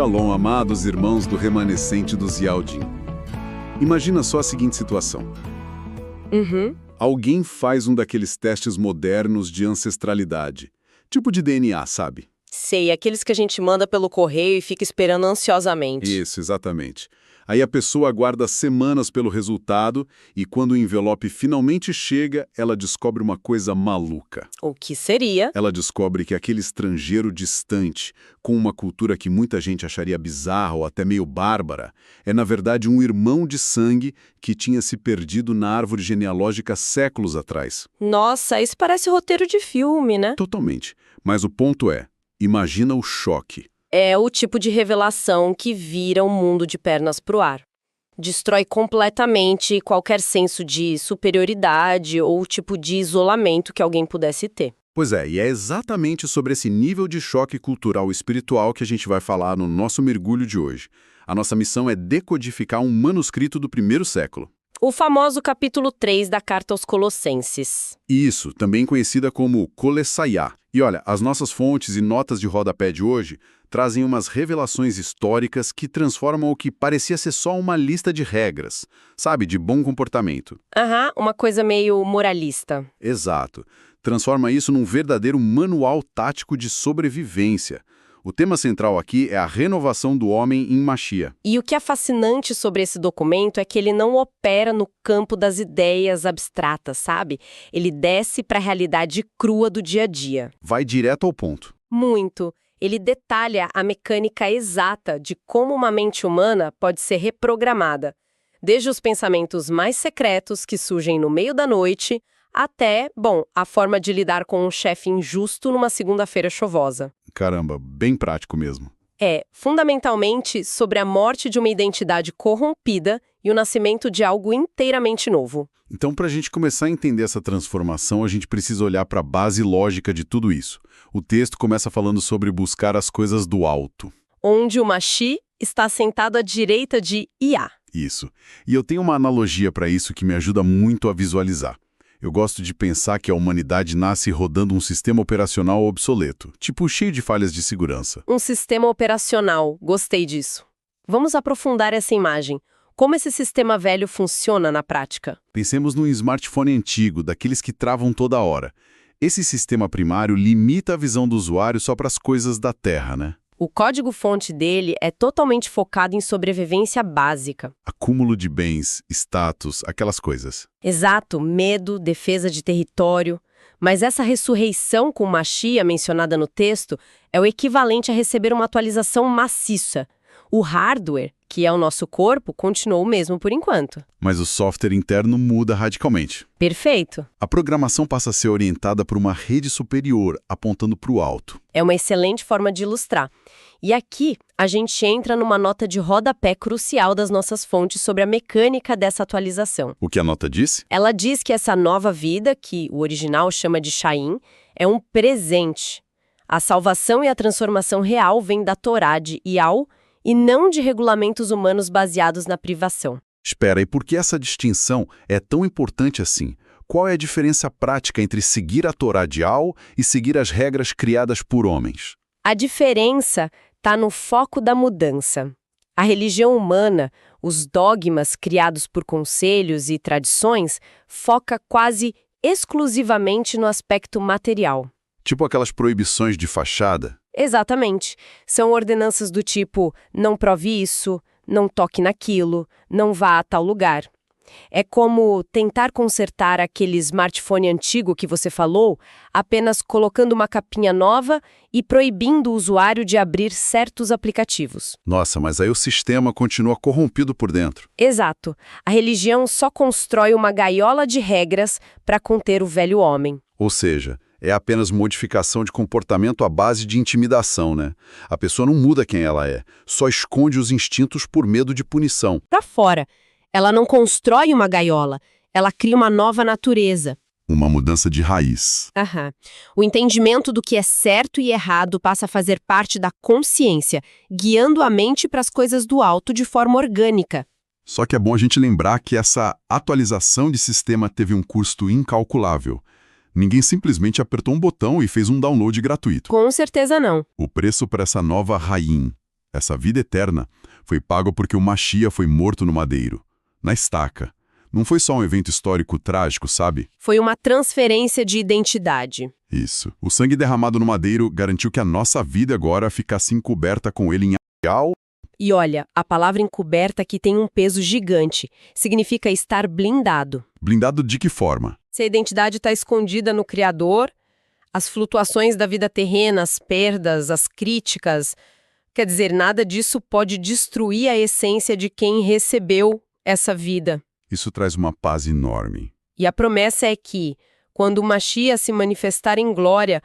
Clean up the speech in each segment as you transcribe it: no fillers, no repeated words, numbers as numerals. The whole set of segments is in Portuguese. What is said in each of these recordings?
Shalom, amados irmãos do remanescente dos Yaldin. Imagina só a seguinte situação. Alguém faz um daqueles testes modernos de ancestralidade, tipo de DNA, sabe? Sei, aqueles que a gente manda pelo correio e fica esperando ansiosamente. Isso, exatamente. Aí a pessoa aguarda semanas pelo resultado e quando o envelope finalmente chega, ela descobre uma coisa maluca. O que seria? Ela descobre que aquele estrangeiro distante, com uma cultura que muita gente acharia bizarra ou até meio bárbara, é na verdade um irmão de sangue que tinha se perdido na árvore genealógica séculos atrás. Nossa, isso parece roteiro de filme, né? Totalmente. Mas o ponto é, imagina o choque. É o tipo de revelação que vira um mundo de pernas pro ar. Destrói completamente qualquer senso de superioridade ou tipo de isolamento que alguém pudesse ter. Pois é, e é exatamente sobre esse nível de choque cultural e espiritual que a gente vai falar no nosso mergulho de hoje. A nossa missão é decodificar um manuscrito do primeiro século. O famoso capítulo 3 da Carta aos Colossenses. Isso, também conhecida como Colessaiá. E olha, as nossas fontes e notas de rodapé de hoje trazem umas revelações históricas que transformam o que parecia ser só uma lista de regras, sabe, de bom comportamento. Uma coisa meio moralista. Exato. Transforma isso num verdadeiro manual tático de sobrevivência. O tema central aqui é a renovação do homem em Machia. E o que é fascinante sobre esse documento é que ele não opera no campo das ideias abstratas, sabe? Ele desce para a realidade crua do dia a dia. Vai direto ao ponto. Muito. Ele detalha a mecânica exata de como uma mente humana pode ser reprogramada, desde os pensamentos mais secretos que surgem no meio da noite, até, a forma de lidar com um chefe injusto numa segunda-feira chovosa. Caramba, bem prático mesmo. É, fundamentalmente, sobre a morte de uma identidade corrompida e o nascimento de algo inteiramente novo. Então, para a gente começar a entender essa transformação, a gente precisa olhar para a base lógica de tudo isso. O texto começa falando sobre buscar as coisas do alto. Onde o Mashi está sentado à direita de Iá. Isso. E eu tenho uma analogia para isso que me ajuda muito a visualizar. Eu gosto de pensar que a humanidade nasce rodando um sistema operacional obsoleto, tipo cheio de falhas de segurança. Um sistema operacional, gostei disso. Vamos aprofundar essa imagem. Como esse sistema velho funciona na prática? Pensemos num smartphone antigo, daqueles que travam toda hora. Esse sistema primário limita a visão do usuário só para as coisas da Terra, né? O código-fonte dele é totalmente focado em sobrevivência básica. Acúmulo de bens, status, aquelas coisas. Exato, medo, defesa de território. Mas essa ressurreição com Machia mencionada no texto é o equivalente a receber uma atualização maciça. O hardware, que é o nosso corpo, continuou o mesmo por enquanto. Mas o software interno muda radicalmente. Perfeito. A programação passa a ser orientada por uma rede superior, apontando para o alto. É uma excelente forma de ilustrar. E aqui, a gente entra numa nota de rodapé crucial das nossas fontes sobre a mecânica dessa atualização. O que a nota disse? Ela diz que essa nova vida, que o original chama de Shaim, é um presente. A salvação e a transformação real vem da Torá de Ial e não de regulamentos humanos baseados na privação. Espera, e por que essa distinção é tão importante assim? Qual é a diferença prática entre seguir a Torá de Ial e seguir as regras criadas por homens? A diferença está no foco da mudança. A religião humana, os dogmas criados por conselhos e tradições, foca quase exclusivamente no aspecto material. Tipo aquelas proibições de fachada? Exatamente. São ordenanças do tipo, não prove isso, não toque naquilo, não vá a tal lugar. É como tentar consertar aquele smartphone antigo que você falou, apenas colocando uma capinha nova e proibindo o usuário de abrir certos aplicativos. Nossa, mas aí o sistema continua corrompido por dentro. Exato. A religião só constrói uma gaiola de regras para conter o velho homem. Ou seja, é apenas modificação de comportamento à base de intimidação, né? A pessoa não muda quem ela é, só esconde os instintos por medo de punição. Para fora. Ela não constrói uma gaiola, ela cria uma nova natureza. Uma mudança de raiz. O entendimento do que é certo e errado passa a fazer parte da consciência, guiando a mente para as coisas do alto de forma orgânica. Só que é bom a gente lembrar que essa atualização de sistema teve um custo incalculável. Ninguém simplesmente apertou um botão e fez um download gratuito. Com certeza não. O preço para essa nova Raim Essa vida eterna foi paga porque o Machia foi morto no madeiro, na estaca. Não foi só um evento histórico trágico, sabe? Foi uma transferência de identidade. Isso. O sangue derramado no madeiro garantiu que a nossa vida agora ficasse encoberta com ele em real. E olha, a palavra encoberta aqui tem um peso gigante. Significa estar blindado. Blindado de que forma? Se a identidade está escondida no Criador, as flutuações da vida terrena, as perdas, as críticas, quer dizer, nada disso pode destruir a essência de quem recebeu essa vida. Isso traz uma paz enorme. E a promessa é que, quando o Machia se manifestar em glória,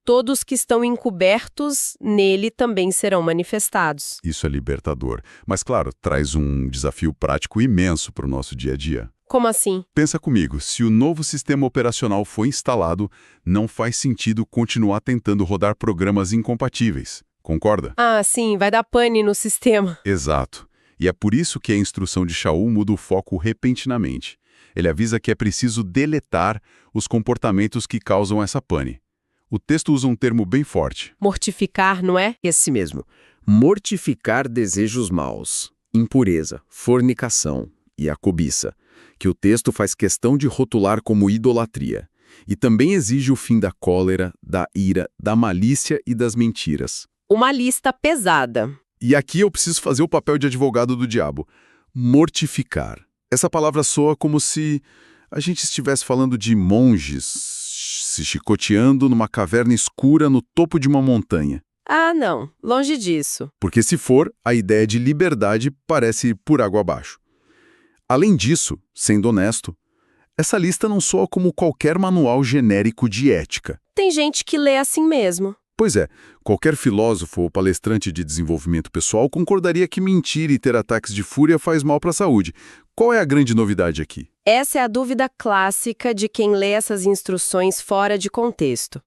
todos que estão encobertos nele também serão manifestados. Isso é libertador. Mas, claro, traz um desafio prático imenso para o nosso dia a dia. Como assim? Pensa comigo, se o novo sistema operacional foi instalado, não faz sentido continuar tentando rodar programas incompatíveis. Concorda? Ah, sim, vai dar pane no sistema. Exato. E é por isso que a instrução de Shaul muda o foco repentinamente. Ele avisa que é preciso deletar os comportamentos que causam essa pane. O texto usa um termo bem forte. Mortificar, não é? Esse mesmo. Mortificar desejos maus, impureza, fornicação e a cobiça, que o texto faz questão de rotular como idolatria. E também exige o fim da cólera, da ira, da malícia e das mentiras. Uma lista pesada. E aqui eu preciso fazer o papel de advogado do diabo. Mortificar. Essa palavra soa como se a gente estivesse falando de monges se chicoteando numa caverna escura no topo de uma montanha. Ah, não. Longe disso. Porque se for, a ideia de liberdade parece ir por água abaixo. Além disso, sendo honesto, essa lista não soa como qualquer manual genérico de ética. Tem gente que lê assim mesmo. Pois é, qualquer filósofo ou palestrante de desenvolvimento pessoal concordaria que mentir e ter ataques de fúria faz mal para a saúde. Qual é a grande novidade aqui? Essa é a dúvida clássica de quem lê essas instruções fora de contexto.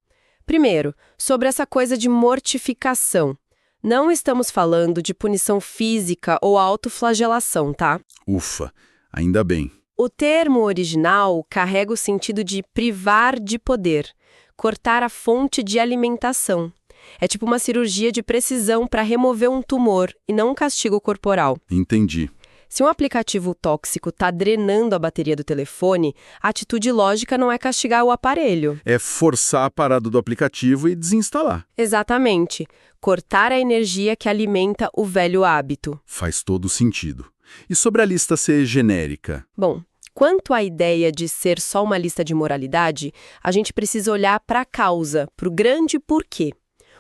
Primeiro, sobre essa coisa de mortificação. Não estamos falando de punição física ou autoflagelação, tá? Ufa, ainda bem. O termo original carrega o sentido de privar de poder, cortar a fonte de alimentação. É tipo uma cirurgia de precisão para remover um tumor e não um castigo corporal. Entendi. Se um aplicativo tóxico está drenando a bateria do telefone, a atitude lógica não é castigar o aparelho. É forçar a parada do aplicativo e desinstalar. Exatamente. Cortar a energia que alimenta o velho hábito. Faz todo sentido. E sobre a lista ser genérica? Bom, quanto à ideia de ser só uma lista de moralidade, a gente precisa olhar para a causa, para o grande porquê.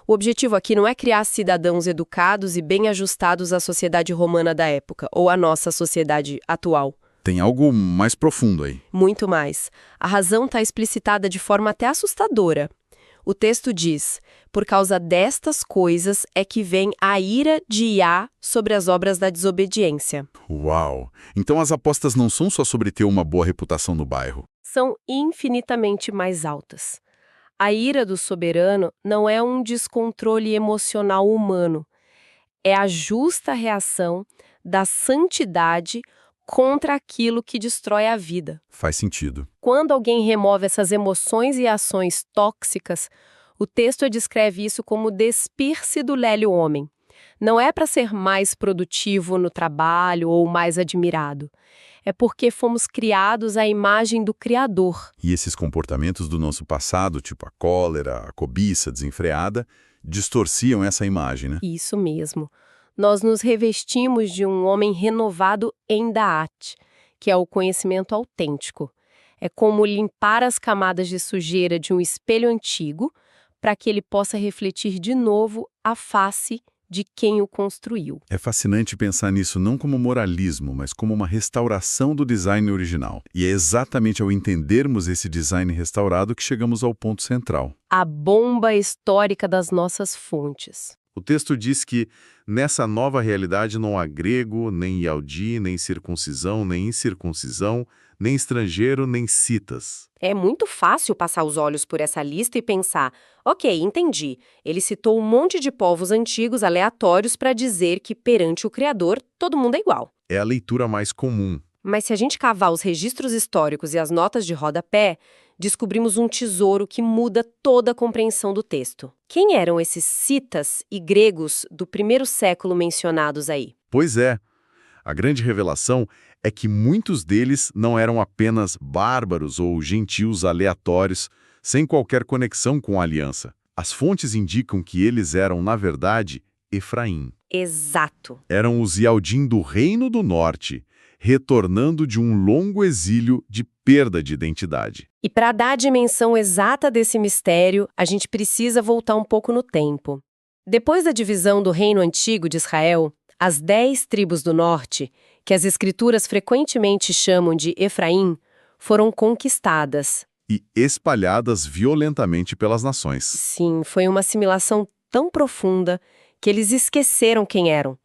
O objetivo aqui não é criar cidadãos educados e bem ajustados à sociedade romana da época, ou à nossa sociedade atual. Tem algo mais profundo aí. Muito mais. A razão está explicitada de forma até assustadora. O texto diz, por causa destas coisas é que vem a ira de Iá sobre as obras da desobediência. Uau! Então as apostas não são só sobre ter uma boa reputação no bairro. São infinitamente mais altas. A ira do soberano não é um descontrole emocional humano. É a justa reação da santidade contra aquilo que destrói a vida. Faz sentido. Quando alguém remove essas emoções e ações tóxicas, o texto descreve isso como despir-se do lélio homem. Não é para ser mais produtivo no trabalho ou mais admirado. É porque fomos criados à imagem do Criador. E esses comportamentos do nosso passado, tipo a cólera, a cobiça desenfreada, distorciam essa imagem, né? Isso mesmo. Nós nos revestimos de um homem renovado em Da'at, que é o conhecimento autêntico. É como limpar as camadas de sujeira de um espelho antigo para que ele possa refletir de novo a face de quem o construiu. É fascinante pensar nisso não como moralismo, mas como uma restauração do design original. E é exatamente ao entendermos esse design restaurado que chegamos ao ponto central. A bomba histórica das nossas fontes. O texto diz que nessa nova realidade não há grego, nem ialdi, nem circuncisão, nem incircuncisão, nem estrangeiro, nem citas. É muito fácil passar os olhos por essa lista e pensar, ok, entendi. Ele citou um monte de povos antigos aleatórios para dizer que perante o Criador todo mundo é igual. É a leitura mais comum. Mas se a gente cavar os registros históricos e as notas de rodapé, descobrimos um tesouro que muda toda a compreensão do texto. Quem eram esses citas e gregos do primeiro século mencionados aí? Pois é. A grande revelação é que muitos deles não eram apenas bárbaros ou gentios aleatórios, sem qualquer conexão com a aliança. As fontes indicam que eles eram, na verdade, Efraim. Exato. Eram os Yaldim do Reino do Norte, retornando de um longo exílio de perda de identidade. E para dar a dimensão exata desse mistério, a gente precisa voltar um pouco no tempo. Depois da divisão do Reino Antigo de Israel, as 10 tribos do norte, que as escrituras frequentemente chamam de Efraim, foram conquistadas. E espalhadas violentamente pelas nações. Sim, foi uma assimilação tão profunda que eles esqueceram quem eram.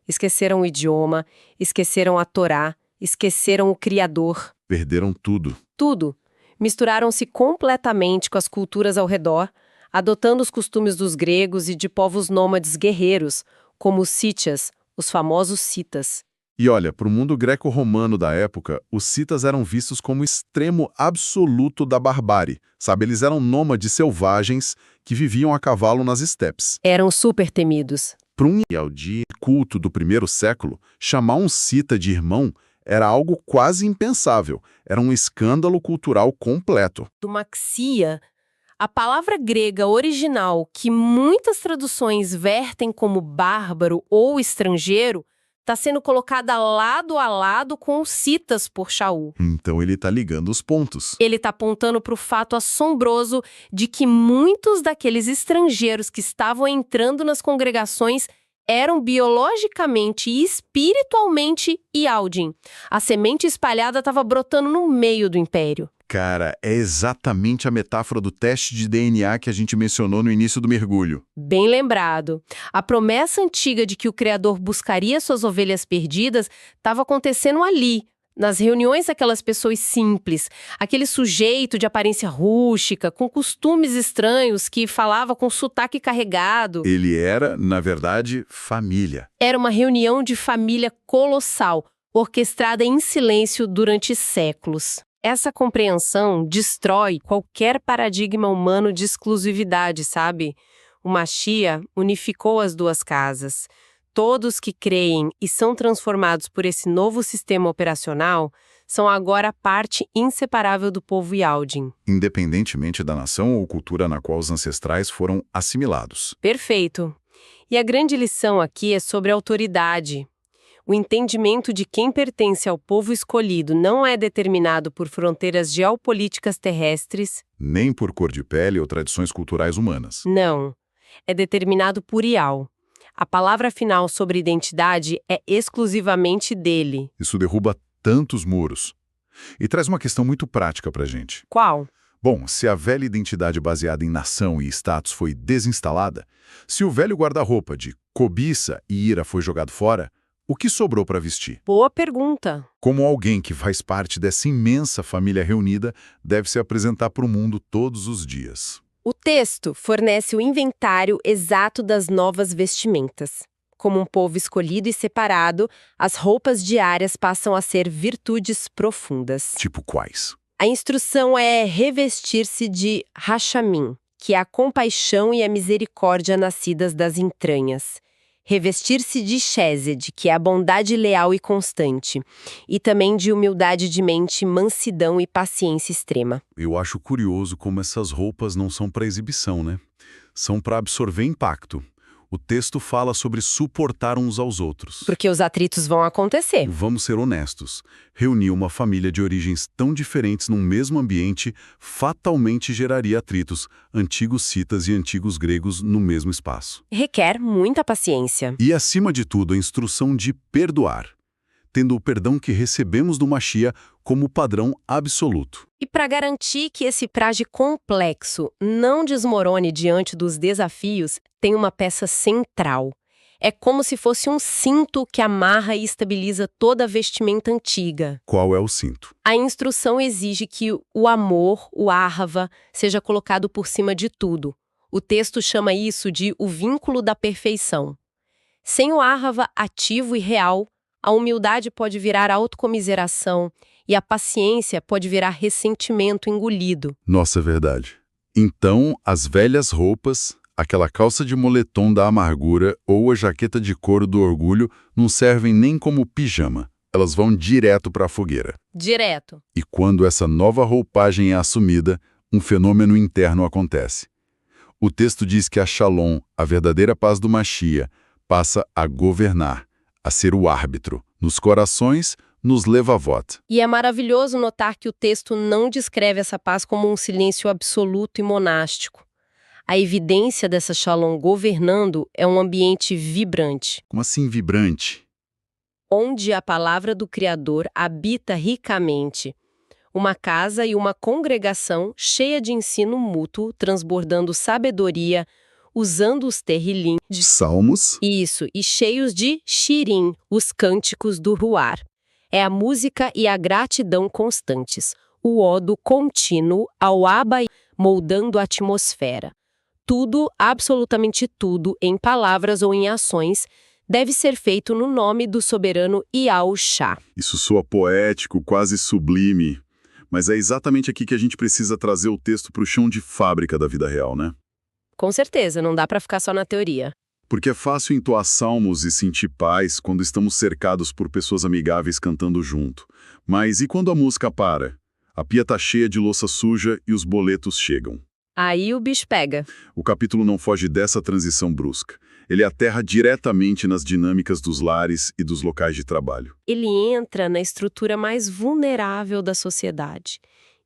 Esqueceram o idioma, esqueceram a Torá, esqueceram o Criador. Perderam tudo. Tudo. Misturaram-se completamente com as culturas ao redor, adotando os costumes dos gregos e de povos nômades guerreiros, como os sítias, os famosos citas. E olha, para o mundo greco-romano da época, os citas eram vistos como o extremo absoluto da barbárie. Sabe, eles eram nômades selvagens que viviam a cavalo nas estepes. Eram super temidos. Para um Yaldi culto do primeiro século, chamar um cita de irmão era algo quase impensável. Era um escândalo cultural completo. Domaxia, a palavra grega original que muitas traduções vertem como bárbaro ou estrangeiro, está sendo colocada lado a lado com os citas por Shaul. Então ele está ligando os pontos. Ele está apontando para o fato assombroso de que muitos daqueles estrangeiros que estavam entrando nas congregações eram biologicamente e espiritualmente Yaldim. A semente espalhada estava brotando no meio do império. Cara, é exatamente a metáfora do teste de DNA que a gente mencionou no início do mergulho. Bem lembrado. A promessa antiga de que o Criador buscaria suas ovelhas perdidas estava acontecendo ali, nas reuniões daquelas pessoas simples, aquele sujeito de aparência rústica, com costumes estranhos, que falava com sotaque carregado. Ele era, na verdade, família. Era uma reunião de família colossal, orquestrada em silêncio durante séculos. Essa compreensão destrói qualquer paradigma humano de exclusividade, sabe? O Mashiach unificou as duas casas. Todos que creem e são transformados por esse novo sistema operacional são agora parte inseparável do povo Yaldim. Independentemente da nação ou cultura na qual os ancestrais foram assimilados. Perfeito. E a grande lição aqui é sobre autoridade. O entendimento de quem pertence ao povo escolhido não é determinado por fronteiras geopolíticas terrestres. Nem por cor de pele ou tradições culturais humanas. Não. É determinado por Yal. A palavra final sobre identidade é exclusivamente dele. Isso derruba tantos muros. E traz uma questão muito prática pra gente. Qual? Bom, se a velha identidade baseada em nação e status foi desinstalada, se o velho guarda-roupa de cobiça e ira foi jogado fora, o que sobrou para vestir? Boa pergunta. Como alguém que faz parte dessa imensa família reunida deve se apresentar para o mundo todos os dias? O texto fornece o inventário exato das novas vestimentas. Como um povo escolhido e separado, as roupas diárias passam a ser virtudes profundas. Tipo quais? A instrução é revestir-se de Rachamim, que é a compaixão e a misericórdia nascidas das entranhas. Revestir-se de Chesed, que é a bondade leal e constante, e também de humildade de mente, mansidão e paciência extrema. Eu acho curioso como essas roupas não são para exibição, né? São para absorver impacto. O texto fala sobre suportar uns aos outros. Porque os atritos vão acontecer. Vamos ser honestos. Reunir uma família de origens tão diferentes num mesmo ambiente fatalmente geraria atritos, antigos citas e antigos gregos no mesmo espaço. Requer muita paciência. E, acima de tudo, a instrução de perdoar, tendo o perdão que recebemos do Mashiach como padrão absoluto. E para garantir que esse traje complexo não desmorone diante dos desafios, tem uma peça central. É como se fosse um cinto que amarra e estabiliza toda a vestimenta antiga. Qual é o cinto? A instrução exige que o amor, o ahava, seja colocado por cima de tudo. O texto chama isso de o vínculo da perfeição. Sem o ahava ativo e real, a humildade pode virar autocomiseração, E a paciência pode virar ressentimento engolido. Nossa, é verdade. Então, as velhas roupas, aquela calça de moletom da amargura ou a jaqueta de couro do orgulho não servem nem como pijama. Elas vão direto para a fogueira. Direto. E quando essa nova roupagem é assumida, um fenômeno interno acontece. O texto diz que a Shalom, a verdadeira paz do Mashiach, passa a governar, a ser o árbitro, nos corações, nos levavot. E é maravilhoso notar que o texto não descreve essa paz como um silêncio absoluto e monástico. A evidência dessa Shalom governando é um ambiente vibrante, Como assim vibrante? onde a palavra do Criador habita ricamente. Uma casa e uma congregação cheia de ensino mútuo, transbordando sabedoria, usando os terrilim de Salmos? isso, e cheios de shirim, os cânticos do ruar. É a música e a gratidão constantes, o odo contínuo ao Abba moldando a atmosfera. Tudo, absolutamente tudo, em palavras ou em ações, deve ser feito no nome do soberano Yahushua. Isso soa poético, quase sublime. Mas é exatamente aqui que a gente precisa trazer o texto para o chão de fábrica da vida real, né? Com certeza, não dá para ficar só na teoria. Porque é fácil entoar salmos e sentir paz quando estamos cercados por pessoas amigáveis cantando junto. Mas e quando a música para? A pia tá cheia de louça suja e os boletos chegam. Aí o bicho pega. O capítulo não foge dessa transição brusca. Ele aterra diretamente nas dinâmicas dos lares e dos locais de trabalho. Ele entra na estrutura mais vulnerável da sociedade.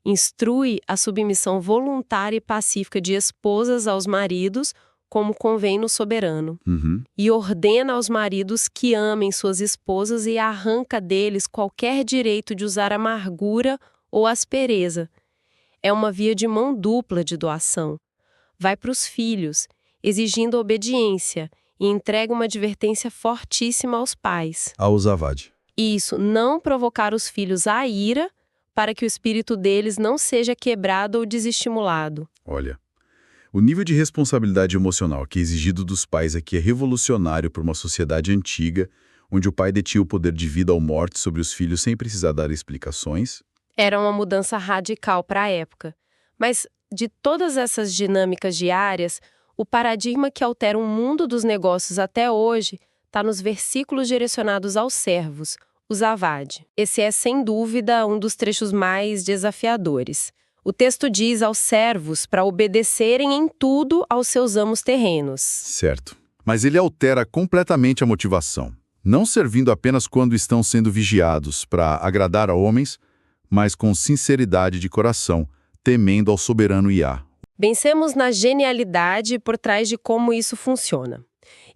Instrui a submissão voluntária e pacífica de esposas aos maridos, como convém no soberano. E ordena aos maridos que amem suas esposas e arranca deles qualquer direito de usar amargura ou aspereza. É uma via de mão dupla de doação. Vai para os filhos, exigindo obediência, e entrega uma advertência fortíssima aos pais. Ao Zavad. Isso, não provocar os filhos à ira, para que o espírito deles não seja quebrado ou desestimulado. Olha, o nível de responsabilidade emocional que é exigido dos pais aqui é revolucionário para uma sociedade antiga, onde o pai detinha o poder de vida ou morte sobre os filhos sem precisar dar explicações. Era uma mudança radical para a época. Mas, de todas essas dinâmicas diárias, o paradigma que altera o mundo dos negócios até hoje está nos versículos direcionados aos servos, os Avad. Esse é, sem dúvida, um dos trechos mais desafiadores. O texto diz aos servos para obedecerem em tudo aos seus amos terrenos. Certo. Mas ele altera completamente a motivação. Não servindo apenas quando estão sendo vigiados para agradar a homens, mas com sinceridade de coração, temendo ao soberano Iá. Pensemos na genialidade por trás de como isso funciona.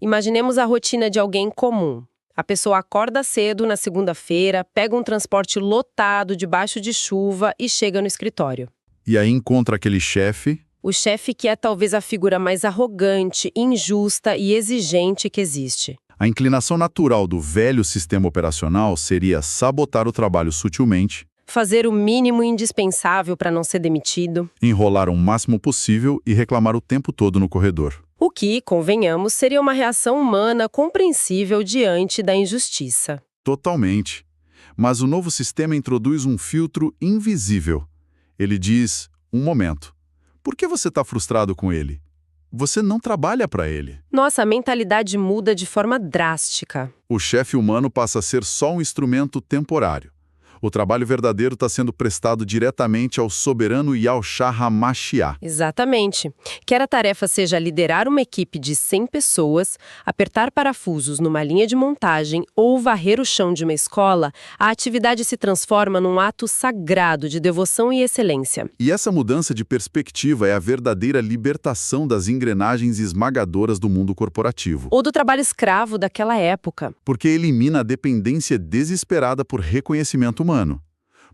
Imaginemos a rotina de alguém comum. A pessoa acorda cedo na segunda-feira, pega um transporte lotado debaixo de chuva e chega no escritório. E aí encontra aquele chefe. O chefe que é talvez a figura mais arrogante, injusta e exigente que existe. A inclinação natural do velho sistema operacional seria sabotar o trabalho sutilmente, Fazer o mínimo indispensável para não ser demitido. enrolar o máximo possível e reclamar o tempo todo no corredor. O que, convenhamos, seria uma reação humana compreensível diante da injustiça. Totalmente. Mas o novo sistema introduz um filtro invisível. Ele diz, um momento, por que você está frustrado com ele? Você não trabalha para ele. Nossa, a mentalidade muda de forma drástica. O chefe humano passa a ser só um instrumento temporário. O trabalho verdadeiro está sendo prestado diretamente ao soberano Yahushua HaMashiach. Exatamente. Quer a tarefa seja liderar uma equipe de 100 pessoas, apertar parafusos numa linha de montagem ou varrer o chão de uma escola, a atividade se transforma num ato sagrado de devoção e excelência. E essa mudança de perspectiva é a verdadeira libertação das engrenagens esmagadoras do mundo corporativo. Ou do trabalho escravo daquela época. Porque elimina a dependência desesperada por reconhecimento humano.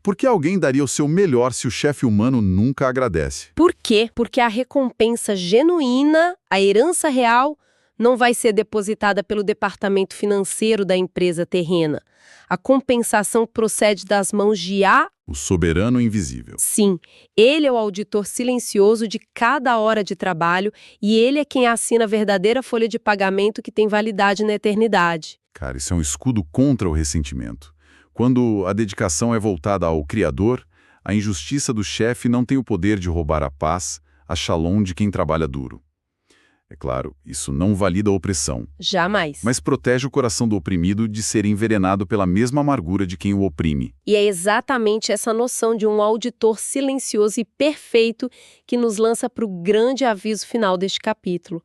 Por que alguém daria o seu melhor se o chefe humano nunca agradece? Por quê? Porque a recompensa genuína, a herança real, não vai ser depositada pelo departamento financeiro da empresa terrena. A compensação procede das mãos de Yah. O soberano invisível. Sim, ele é o auditor silencioso de cada hora de trabalho e ele é quem assina a verdadeira folha de pagamento que tem validade na eternidade. Cara, isso é um escudo contra o ressentimento. Quando a dedicação é voltada ao Criador, a injustiça do chefe não tem o poder de roubar a paz, a shalom de quem trabalha duro. É claro, isso não valida a opressão, Jamais. mas protege o coração do oprimido de ser envenenado pela mesma amargura de quem o oprime. E é exatamente essa noção de um auditor silencioso e perfeito que nos lança para o grande aviso final deste capítulo.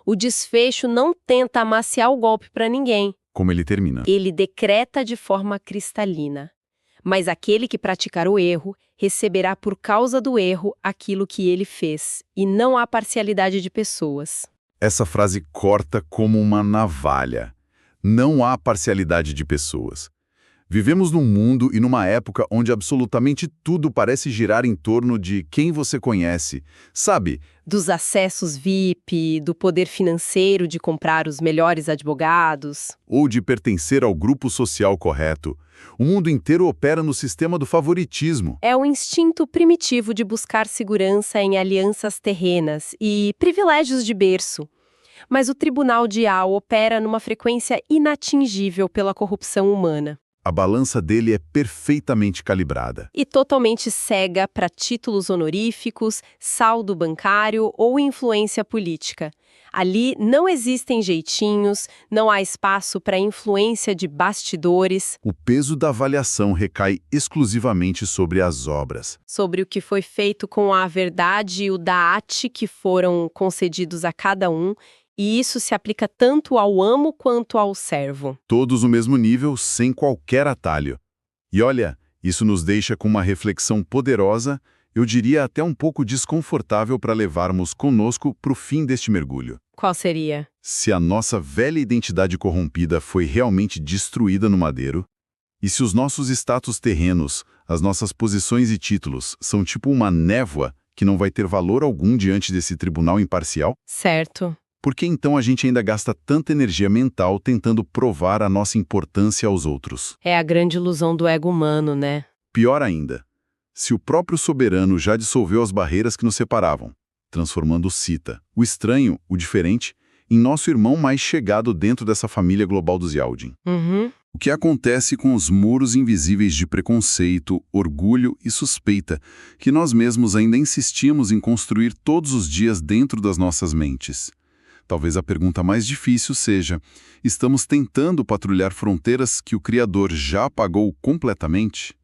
O desfecho não tenta amaciar o golpe para ninguém. Como ele termina. Ele decreta de forma cristalina. Mas aquele que praticar o erro receberá por causa do erro aquilo que ele fez, e não há parcialidade de pessoas. Essa frase corta como uma navalha. Não há parcialidade de pessoas. Vivemos num mundo e numa época onde absolutamente tudo parece girar em torno de quem você conhece. Sabe? Dos acessos VIP, do poder financeiro de comprar os melhores advogados. Ou de pertencer ao grupo social correto. O mundo inteiro opera no sistema do favoritismo. É o instinto primitivo de buscar segurança em alianças terrenas e privilégios de berço. Mas o tribunal de Al opera numa frequência inatingível pela corrupção humana. A balança dele é perfeitamente calibrada. E totalmente cega para títulos honoríficos, saldo bancário ou influência política. Ali não existem jeitinhos, não há espaço para influência de bastidores. O peso da avaliação recai exclusivamente sobre as obras. Sobre o que foi feito com a verdade e o da'at que foram concedidos a cada um, e isso se aplica tanto ao amo quanto ao servo. Todos no mesmo nível, sem qualquer atalho. E olha, isso nos deixa com uma reflexão poderosa, eu diria até um pouco desconfortável para levarmos conosco para o fim deste mergulho. Qual seria? Se a nossa velha identidade corrompida foi realmente destruída no madeiro, e se os nossos status terrenos, as nossas posições e títulos, são tipo uma névoa que não vai ter valor algum diante desse tribunal imparcial? Certo. Por que então a gente ainda gasta tanta energia mental tentando provar a nossa importância aos outros? É a grande ilusão do ego humano, né? Pior ainda, se o próprio soberano já dissolveu as barreiras que nos separavam, transformando o Sita, o estranho, o diferente, em nosso irmão mais chegado dentro dessa família global dos Yaldin. O que acontece com os muros invisíveis de preconceito, orgulho e suspeita que nós mesmos ainda insistimos em construir todos os dias dentro das nossas mentes? Talvez a pergunta mais difícil seja: estamos tentando patrulhar fronteiras que o Criador já apagou completamente?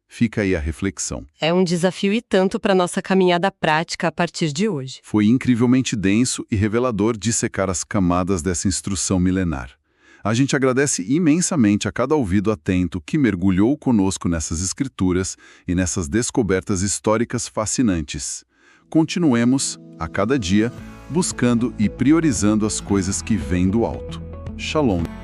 Fica aí a reflexão. É um desafio e tanto para nossa caminhada prática a partir de hoje. Foi incrivelmente denso e revelador dissecar as camadas dessa instrução milenar. A gente agradece imensamente a cada ouvido atento que mergulhou conosco nessas escrituras e nessas descobertas históricas fascinantes. Continuemos, a cada dia, buscando e priorizando as coisas que vêm do alto. Shalom.